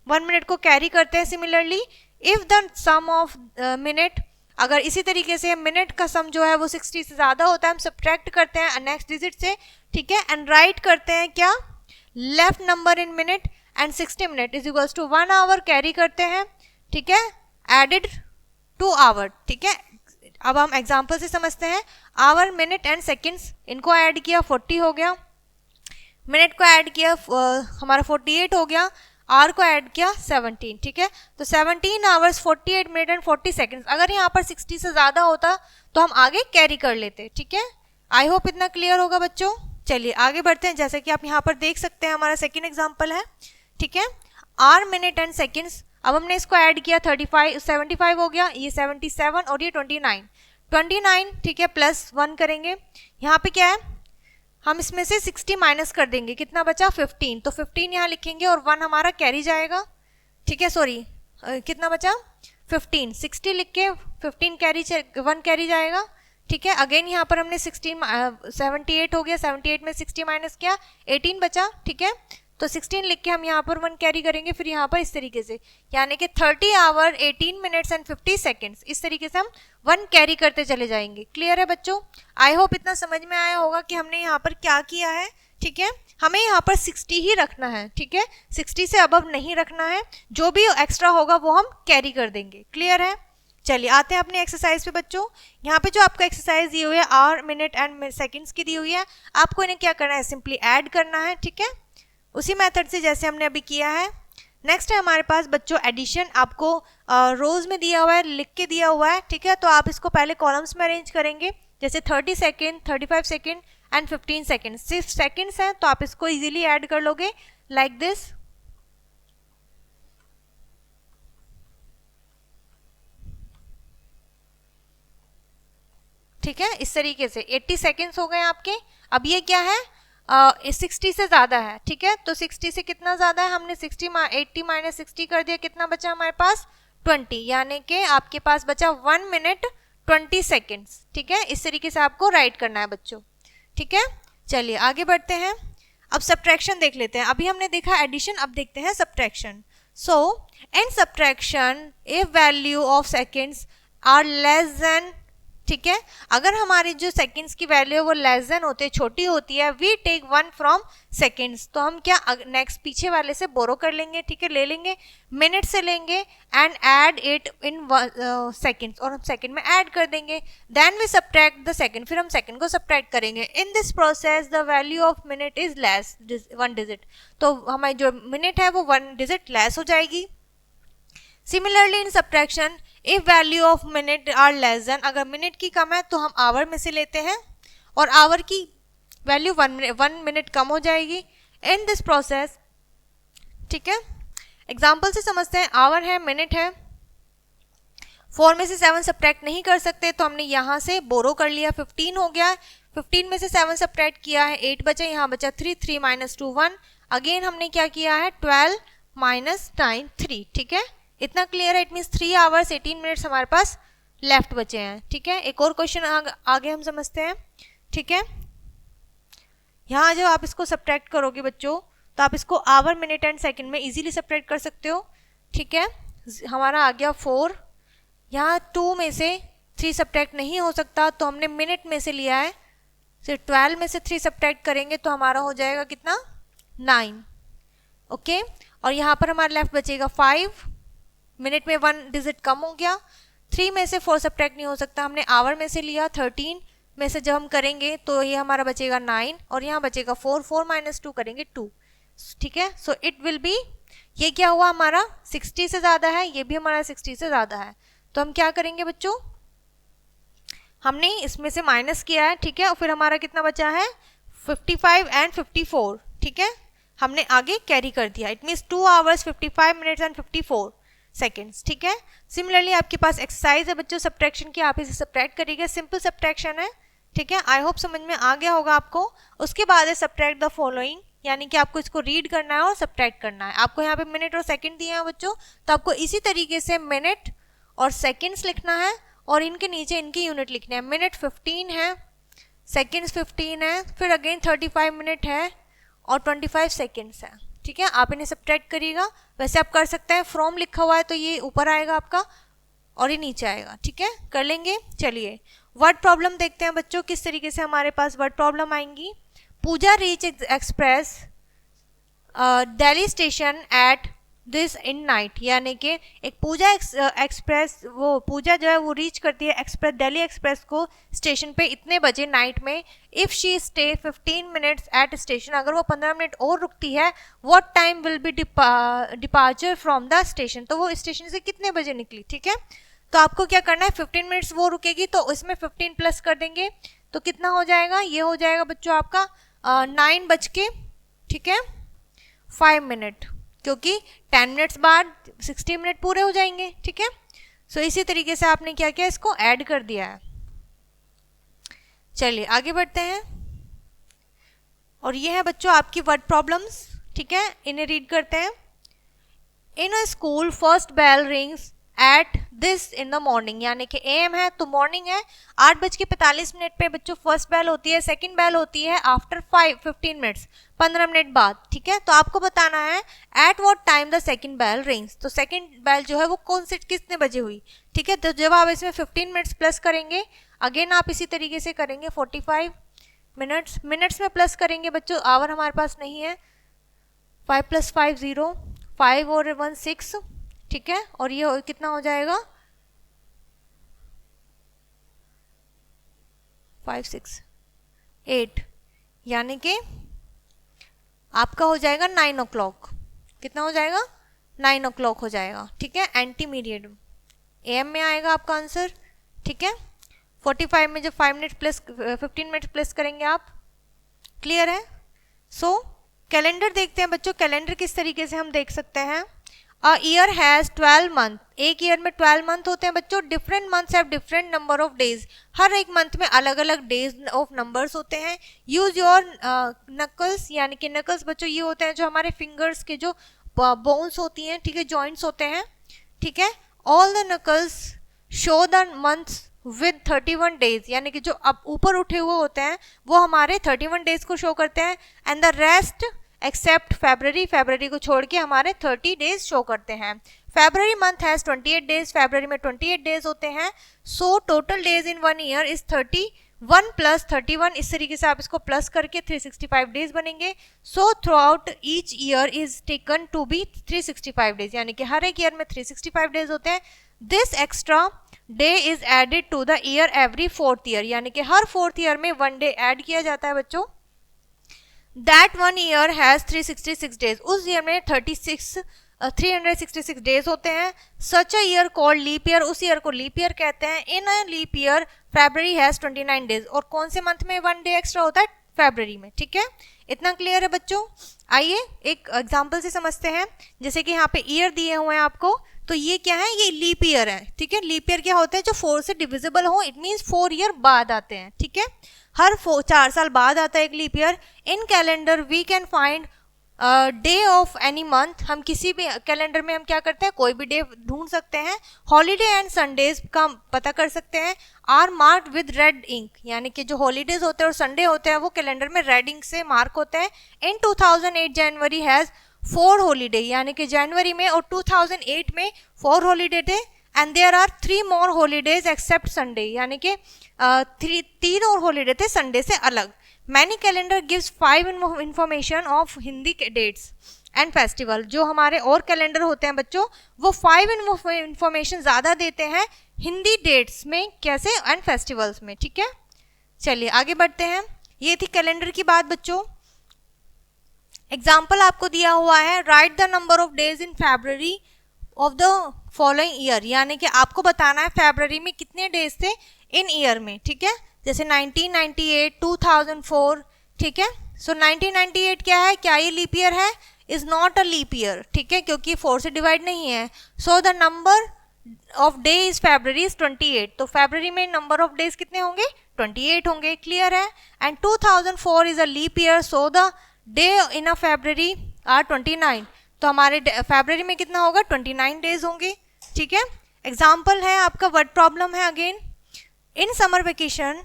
1 minute को कैरी करते हैं। Similarly if the sum of minute, अगर इसी तरीके से मिनट का सम जो है वो 60 से ज़्यादा होता है, हम सब्ट्रैक्ट करते हैं नेक्स्ट डिजिट से। ठीक है, एंड राइट करते हैं क्या, left number in minute, and 60 minute is equals to 1 hour carry करते हैं। ठीक है, एडिड टू आवर। ठीक है, अब हम एग्जाम्पल से समझते हैं। आवर, मिनट एंड सेकेंड्स, इनको ऐड किया 40 हो गया, मिनट को ऐड किया हमारा 48 हो गया, आवर को ऐड किया 17। ठीक है, तो 17 आवर्स 48 मिनट एंड 40 सेकेंड्स। अगर यहाँ पर 60 से ज़्यादा होता तो हम आगे कैरी कर लेते। ठीक है, आई होप इतना क्लियर होगा बच्चों। चलिए आगे बढ़ते हैं। जैसे कि आप यहाँ पर देख सकते हैं हमारा सेकेंड एग्जाम्पल है। ठीक है, आवर, मिनट एंड सेकेंड्स, अब हमने इसको ऐड किया 75 हो गया, ये 77 और ये 29। ठीक है, प्लस 1 करेंगे। यहाँ पे क्या है, हम इसमें से 60 माइनस कर देंगे, कितना बचा 15, तो 15 यहाँ लिखेंगे और 1 हमारा कैरी जाएगा। ठीक है, सॉरी कितना बचा 15, 60 लिख के 15 कैरी 1 कैरी जाएगा। ठीक है, अगेन यहाँ पर हमने 78 हो गया, 78 में 60 माइनस किया, 18 बचा। ठीक है, तो 16 लिख के हम यहाँ पर 1 कैरी करेंगे, फिर यहाँ पर इस तरीके से, यानी कि 30 आवर 18 मिनट्स एंड 50 सेकेंड्स, इस तरीके से हम 1 कैरी करते चले जाएंगे। क्लियर है बच्चों? आई होप इतना समझ में आया होगा कि हमने यहाँ पर क्या किया है। ठीक है, हमें यहाँ पर 60 ही रखना है। ठीक है, 60 से अबव नहीं रखना है, जो भी एक्स्ट्रा होगा वो हम कैरी कर देंगे। क्लियर है? चलिए आते हैं अपने एक्सरसाइज पे बच्चों। यहाँ पे जो आपको एक्सरसाइज दी हुई है आवर, मिनट एंड सेकेंड्स की दी हुई है, आपको इन्हें क्या करना है, सिंपली ऐड करना है। ठीक है, उसी मेथड से जैसे हमने अभी किया है। नेक्स्ट है हमारे पास बच्चों एडिशन, आपको रोज में दिया हुआ है, लिख के दिया हुआ है। ठीक है, तो आप इसको पहले कॉलम्स में अरेंज करेंगे, जैसे 30 सेकेंड, 35 सेकेंड एंड 15 सेकेंड। सिर्फ सेकेंड्स हैं तो आप इसको इजीली ऐड कर लोगे लाइक दिस। ठीक है, इस तरीके से 80 सेकेंड्स हो गए आपके। अब ये क्या है, 60 से ज़्यादा है। ठीक है, तो 60 से कितना ज़्यादा है, हमने 80 माइनस 60 कर दिया, कितना बचा हमारे पास 20, यानी कि आपके पास बचा 1 मिनट 20 सेकेंड्स। ठीक है, इस तरीके से आपको राइट करना है बच्चों। ठीक है, चलिए आगे बढ़ते हैं। अब सब्ट्रैक्शन देख लेते हैं। अभी हमने देखा एडिशन, अब देखते हैं subtraction. So in subtraction if value of seconds are less than, ठीक है, अगर हमारी जो सेकेंड्स की वैल्यू है वो लेस देन होती है, छोटी होती है, वी टेक 1 फ्रॉम सेकेंड्स, तो हम क्या नेक्स्ट पीछे वाले से बोरो कर लेंगे, ठीक है, ले लेंगे, मिनट से लेंगे and add it in seconds, और हम सेकेंड में ऐड कर देंगे, then we subtract the second, फिर हम सेकेंड को सब्ट्रैक्ट करेंगे। In this process the value of minute is less 1 digit, तो हमारी जो मिनट है वो 1 डिजिट लेस हो जाएगी। Similarly in subtraction if value of minute are less than, अगर मिनट की कम है तो हम आवर में से लेते हैं और आवर की वैल्यू 1 मिनट कम हो जाएगी। इन दिस प्रोसेस, ठीक है, एग्जाम्पल से समझते हैं। आवर है, मिनट है, 4 में से 7 सब्ट्रैक्ट नहीं कर सकते तो हमने यहाँ से बोरो कर लिया, 15 हो गया, 15 में से 7 सब्ट्रैक्ट किया है, 8 बचे, यहाँ बचा 3, 3 - 2 1, अगेन हमने क्या किया है 12 - 9 3, ठीक है, इतना क्लियर है। इट मीन्स 3 आवर्स 18 मिनट्स हमारे पास लेफ्ट बचे हैं, ठीक है। एक और क्वेश्चन आगे हम समझते हैं, ठीक है। यहाँ जब आप इसको सब्ट्रैक्ट करोगे बच्चों तो आप इसको आवर, मिनट एंड सेकंड में इजीली सब्ट्रैक्ट कर सकते हो, ठीक है। हमारा आ गया 4, यहाँ 2 में से 3 सब्ट्रैक्ट नहीं हो सकता तो हमने मिनट में से लिया है, सिर्फ 12 में से 3 सब्ट्रैक्ट करेंगे तो हमारा हो जाएगा कितना 9, ओके। और यहाँ पर हमारा लेफ्ट बचेगा 5, मिनट में 1 डिजिट कम हो गया, 3 में से 4 सब्ट्रैक्ट नहीं हो सकता, हमने आवर में से लिया, 13 में से जब हम करेंगे तो ये हमारा बचेगा 9 और यहाँ बचेगा 4, 4 - 2 करेंगे 2, ठीक है। सो इट विल बी, ये क्या हुआ हमारा 60 से ज़्यादा है, ये भी हमारा 60 से ज़्यादा है, तो हम क्या करेंगे बच्चों, हमने इसमें से माइनस किया है, ठीक है, और फिर हमारा कितना बचा है 55 एंड 54, ठीक है, हमने आगे कैरी कर दिया। It means 2 hours 55 minutes and 54 seconds, ठीक है। सिमिलरली आपके पास एक्सरसाइज है बच्चों सब्ट्रैक्शन की, आप इसे सब्ट्रैक्ट करिएगा, सिंपल सब्ट्रैक्शन है, ठीक है। आई होप समझ में आ गया होगा आपको। उसके बाद है सब्ट्रैक्ट द फॉलोइंग, यानी कि आपको इसको रीड करना है और सब्ट्रैक्ट करना है। आपको यहाँ पे मिनट और सेकंड दिए हैं बच्चों, तो आपको इसी तरीके से मिनट और सेकेंड्स लिखना है और इनके नीचे इनकी यूनिट लिखनी है। मिनट 15 है, सेकेंड्स 15 है, फिर अगेन 35 मिनट है और 25 सेकेंड्स है, ठीक है। आप इन्हें सब्ट्रैक्ट करिएगा, वैसे आप कर सकते हैं, फ्रॉम लिखा हुआ है तो ये ऊपर आएगा आपका और ये नीचे आएगा, ठीक है, कर लेंगे। चलिए वर्ड प्रॉब्लम देखते हैं बच्चों, किस तरीके से हमारे पास वर्ड प्रॉब्लम आएंगी। Pooja reach express Delhi station at this in night, यानी कि एक पूजा एक्सप्रेस, वो पूजा जो है वो रीच करती है एक्सप्रेस, दिल्ली एक्सप्रेस को स्टेशन पे इतने बजे नाइट में। If she stay 15 minutes at station, अगर वो 15 मिनट और रुकती है, what time will be departure from the station, तो वो स्टेशन से कितने बजे निकली, ठीक है। तो आपको क्या करना है, 15 मिनट्स वो रुकेगी तो इसमें 15 प्लस कर देंगे, तो कितना हो जाएगा, ये हो जाएगा बच्चों आपका 9 बज के, ठीक है, 5 मिनट, क्योंकि 10 मिनट्स बाद 60 मिनट पूरे हो जाएंगे, ठीक है। सो इसी तरीके से आपने क्या किया, इसको ऐड कर दिया है। चलिए आगे बढ़ते हैं, और ये है बच्चों आपकी वर्ड प्रॉब्लम्स, ठीक है, इन्हें रीड करते हैं। In a school first bell rings at this in the morning, यानी कि AM है तो मॉर्निंग है, 8:45 पे बच्चों फर्स्ट बेल होती है, सेकंड बेल होती है आफ्टर 15 मिनट्स, 15 मिनट बाद, ठीक है। तो आपको बताना है at what time the second bell rings, तो सेकंड बेल जो है वो कौन से कितने बजे हुई, ठीक है। तो जब आप इसमें 15 मिनट्स प्लस करेंगे, अगेन आप इसी तरीके से करेंगे 45 मिनट्स, मिनट्स में प्लस करेंगे बच्चों, आवर हमारे पास नहीं है, 5 + 5 0, 5 और 1 6, ठीक है, और ये कितना हो जाएगा 5 6 8, यानी कि आपका हो जाएगा 9 o'clock, कितना हो जाएगा 9 o'clock हो जाएगा, ठीक है। एंटीमीडिएट AM में आएगा आपका आंसर, ठीक है। 45 में जब 5 मिनट प्लस 15 मिनट प्लस करेंगे आप, क्लियर है। सो कैलेंडर देखते हैं बच्चों, कैलेंडर किस तरीके से हम देख सकते हैं। अ ईयर हैज़ 12 मंथ, एक ईयर में 12 मंथ होते हैं बच्चों, different months have different number of days, हर एक मंथ में अलग अलग डेज ऑफ नंबर्स होते हैं। यूज योर नकल्स, यानी कि नकल्स बच्चों ये होते हैं जो हमारे फिंगर्स के जो बोन्स होती हैं, ठीक है, जॉइंट्स होते हैं, ठीक है। All the knuckles show the months with 31 days, यानी कि जो अब ऊपर उठे हुए होते हैं वो हमारे 31 डेज को शो करते हैं, and the rest except February, February को छोड़ के हमारे 30 डेज शो करते हैं। February month has 28 days, February में 28 डेज होते हैं। So total days in 1 year is 31 plus 31, इस तरीके से आप इसको प्लस करके 365 डेज बनेंगे। So throughout each year is taken to be 365 days, यानी कि हर एक ईयर में 365 डेज होते हैं। This extra day is added to the year every 4th year, यानी कि हर 4th ईयर में 1 डे ऐड किया जाता है बच्चों। दैट 1 ईयर हैज 366 डेज, उस ईयर में 366 डेज होते हैं। Such a year called leap year, उस ईयर को लीप ईयर कहते हैं। In a leap year February has 29 days, और कौन से मंथ में 1 डे एक्स्ट्रा होता है? फेब्रवरी में। ठीक है, इतना क्लियर है बच्चों? आइए एक एग्जाम्पल से समझते हैं। जैसे कि यहाँ पे ईयर दिए हुए हैं आपको, तो ये क्या है? ये लीप ईयर है। ठीक है, लीप ईयर क्या होता है? जो 4 से डिविजिबल हो, इट मीन्स 4 ईयर बाद आते हैं। ठीक है, हर 4 साल बाद आता है एक leap year. In calendar we can find day of any month, हम किसी भी कैलेंडर में हम क्या करते हैं? कोई भी डे ढूंढ सकते हैं। हॉलीडे एंड संडेज का पता कर सकते हैं। Are marked with red ink, यानी कि जो हॉलीडेज होते हैं और संडे होते हैं वो कैलेंडर में रेड इंक से मार्क होते हैं। इन 2008 जनवरी हैज 4 हॉलीडे, यानी कि जनवरी में और 2008 में 4 हॉलीडे थे। And there are 3 more holidays except Sunday, यानी कि 3 और हॉलीडे थे संडे से अलग। Many calendar gives 5 information of Hindi dates and festival, जो हमारे और कैलेंडर होते हैं बच्चों वो 5 इंफॉर्मेशन ज़्यादा देते हैं हिंदी डेट्स में, कैसे? एंड फेस्टिवल्स में। ठीक है, चलिए आगे बढ़ते हैं। ये थी कैलेंडर की बात बच्चों। एग्जाम्पल आपको दिया हुआ है, right the number of days in February of the following year, यानी कि आपको बताना है फेब्रवरी में कितने डेज थे इन ईयर में। ठीक है, जैसे 1998, 2004। ठीक है, सो 1998 क्या है? क्या ये लीप ईयर है? Is not a leap year. ठीक है, क्योंकि 4 से डिवाइड नहीं है। So the number of day is February is 28, तो फेब्रवरी में नंबर ऑफ डेज कितने होंगे? 28 होंगे। क्लियर है? And 2004 is a leap year, so the day in a February are 29, तो हमारे फेब्रवरी में कितना होगा? 29 डेज होंगे। ठीक है, एग्जाम्पल है आपका वर्ड प्रॉब्लम है again. In summer vacation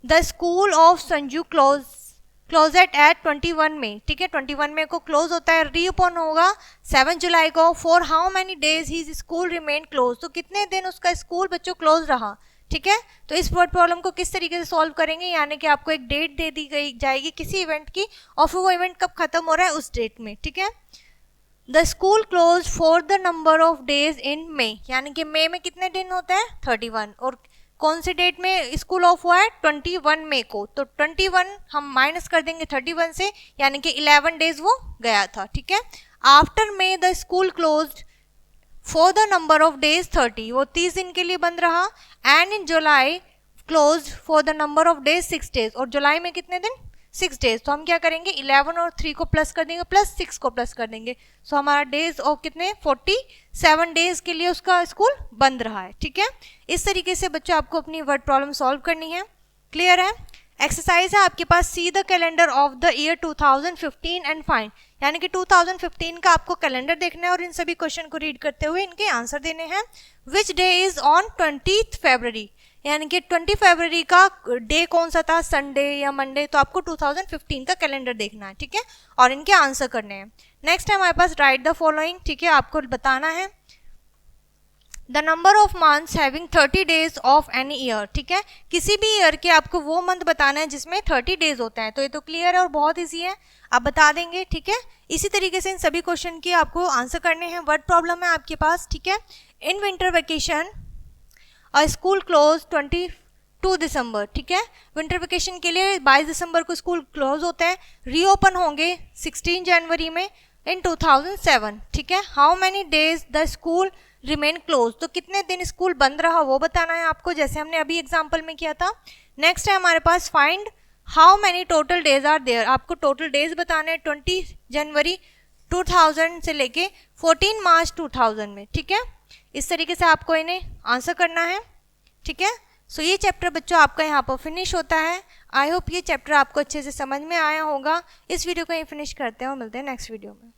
the school of Sanju closed at 21 May. ठीक है, 21 में को क्लोज होता है, रीओपन होगा 7 जुलाई को। For how many days his school remain close, तो कितने दिन उसका स्कूल बच्चों क्लोज रहा। ठीक है, तो इस वर्ड प्रॉब्लम को किस तरीके से सॉल्व करेंगे? यानी कि आपको एक डेट दे दी गई जाएगी किसी इवेंट की, और फिर वो इवेंट कब खत्म हो रहा है उस डेट में। ठीक है, the school close for the number of days in May, यानी कि मई में कितने दिन होते हैं? 31, और कौन से डेट में स्कूल ऑफ हुआ है? 21 मई को, तो 21 हम माइनस कर देंगे 31 से, यानी कि 11 डेज वो गया था। ठीक है, after May the school closed for the number of days 30, वो 30 दिन के लिए बंद रहा। And in July close for the number of days 6 days, और जुलाई में कितने दिन? 6 डेज। तो हम क्या करेंगे? 11 और 3 को प्लस कर देंगे, प्लस 6 को प्लस कर देंगे। सो हमारा डेज और कितने? 47 डेज के लिए उसका स्कूल बंद रहा है। ठीक है, इस तरीके से बच्चों आपको अपनी वर्ड प्रॉब्लम सॉल्व करनी है। क्लियर है? एक्सरसाइज है आपके पास, see the calendar of the year 2015 and find, यानी कि 2015 का आपको कैलेंडर देखना है और इन सभी क्वेश्चन को रीड करते हुए इनके आंसर देने हैं। Which day is on 20th फरवरी, यानी कि 20 फरवरी का डे कौन सा था? संडे या मंडे? तो आपको 2015 का कैलेंडर देखना है। ठीक है, और इनके आंसर करने हैं। नेक्स्ट है हमारे पास राइट द फॉलोइंग। ठीक है, आपको बताना है the number of months having 30 days of any year. ठीक है, किसी भी ईयर के आपको वो मंथ बताना है जिसमें 30 डेज होते हैं। तो ये तो क्लियर है और बहुत ईजी है, आप बता देंगे। ठीक है, इसी तरीके से इन सभी क्वेश्चन के आपको आंसर करने हैं। वर्ड प्रॉब्लम है आपके पास। ठीक है, in winter vacation a school close 22 दिसंबर। ठीक है, विंटर वेकेशन के लिए 22 दिसंबर को स्कूल क्लोज होते हैं, रीओपन होंगे 16 जनवरी में इन 2007। ठीक है, how many days the school remain close, तो कितने दिन स्कूल बंद रहा वो बताना है आपको, जैसे हमने अभी एग्जाम्पल में किया था। नेक्स्ट है हमारे पास find how many total days are there, आपको टोटल डेज बताने हैं 20 जनवरी 2000 से लेके 14 मार्च 2000 में। ठीक है, इस तरीके से आपको इन्हें आंसर करना है। ठीक है, सो ये चैप्टर बच्चों आपका यहाँ पर फिनिश होता है। आई होप ये चैप्टर आपको अच्छे से समझ में आया होगा। इस वीडियो को यहीं फिनिश करते हैं और मिलते हैं नेक्स्ट वीडियो में।